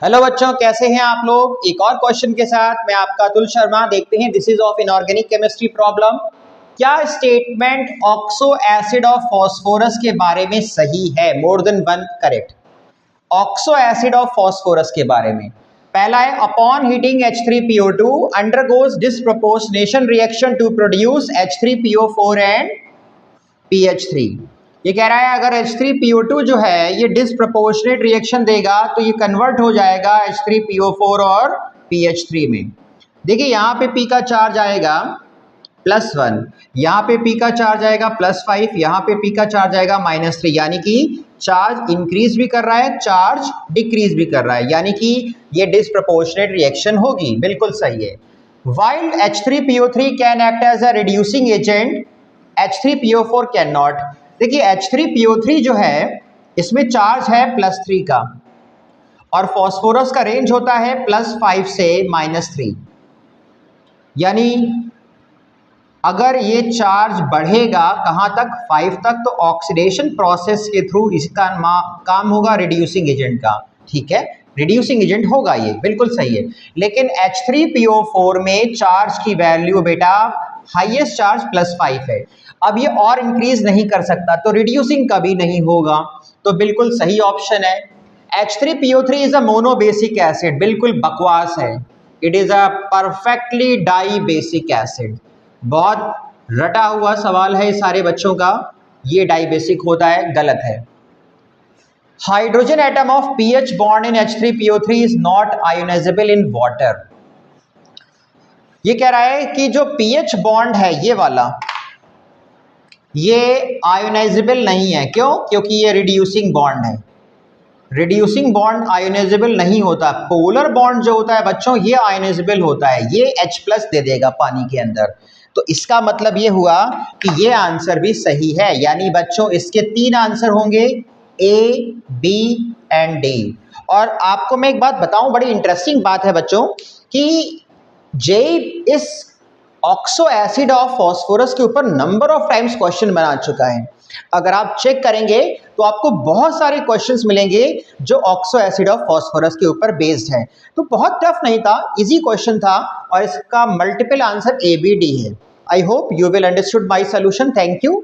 Hello बच्चों, कैसे हैं आप लोग। एक और क्वेश्चन के साथ मैं आपका अतुल शर्मा। देखते हैं this is of inorganic chemistry problem. क्या statement oxo acid of phosphorus के बारे में सही है? More than one correct. Oxo acid of phosphorus के बारे में पहला है, upon heating H3PO2 undergoes disproportionation reaction to produce H3PO4 and PH3। ये कह रहा है अगर H3PO2 जो है ये डिसप्रोपोर्शनेट रिएक्शन देगा तो ये कन्वर्ट हो जाएगा H3PO4 और PH3 में। देखिए यहाँ पे P का चार्ज आएगा +1, यहाँ पे P का चार्ज आएगा +5, यहाँ पे P का चार्ज आएगा -3, यानी कि चार्ज इंक्रीज भी कर रहा है, चार्ज डिक्रीज भी कर रहा है, यानी कि ये डिसप्रोपोर्शनेट रिएक्शन होगी। बिल्कुल सही है। While H3PO3 can act as a reducing agent, H3PO4 can not. देखिए H3PO3 जो है इसमें चार्ज है +3 का और फॉस्फोरस का रेंज होता है +5 से -3, यानी अगर ये चार्ज बढ़ेगा कहाँ तक, 5 तक, तो ऑक्सीडेशन प्रोसेस के थ्रू इसका काम होगा रिड्यूसिंग एजेंट का। ठीक है, रिड्यूसिंग एजेंट होगा ये, बिल्कुल सही है। लेकिन H3PO4 में चार्ज की वैल्यू बेटा हाईएस्ट चार्ज +5 है। अब ये और इंक्रीज नहीं कर सकता तो रिड्यूसिंग कभी नहीं होगा, तो बिल्कुल सही ऑप्शन है। H3PO3 is a mono basic acid. बिल्कुल बकवास है। It is a perfectly di basic acid. बहुत रटा हुआ सवाल है सारे बच्चों का, ये डाई बेसिक होता है, गलत है। Hydrogen atom of pH bond in H3PO3 is not ionisable in water. ये कह रहा है कि जो pH बॉन्ड है ये वाला, ये आयोनाइजेबल नहीं है। क्यों? क्योंकि ये रिड्यूसिंग बॉन्ड है। रिड्यूसिंग बॉन्ड आयोनाइजेबल नहीं होता। पोलर बॉन्ड जो होता है बच्चों ये आयोनाइजेबल होता है, ये H+ दे देगा पानी के अंदर। तो इसका मतलब ये हुआ कि ये आंसर भी सही है, यानी बच्चों इसके 3 आंसर होंगे, A, B एंड D। और आपको मैं एक बात बताऊं, बड़ी इंटरेस्टिंग बात है बच्चों कि जेई इस ऑक्सो एसिड ऑफ फॉस्फोरस के ऊपर नंबर ऑफ टाइम्स क्वेश्चन बना चुका है। अगर आप चेक करेंगे तो आपको बहुत सारे क्वेश्चंस मिलेंगे जो ऑक्सो एसिड ऑफ फॉस्फोरस के ऊपर बेस्ड है। तो बहुत टफ नहीं था, इजी क्वेश्चन था और इसका multiple answer A, B, D है। I hope you will understood my solution. Thank you.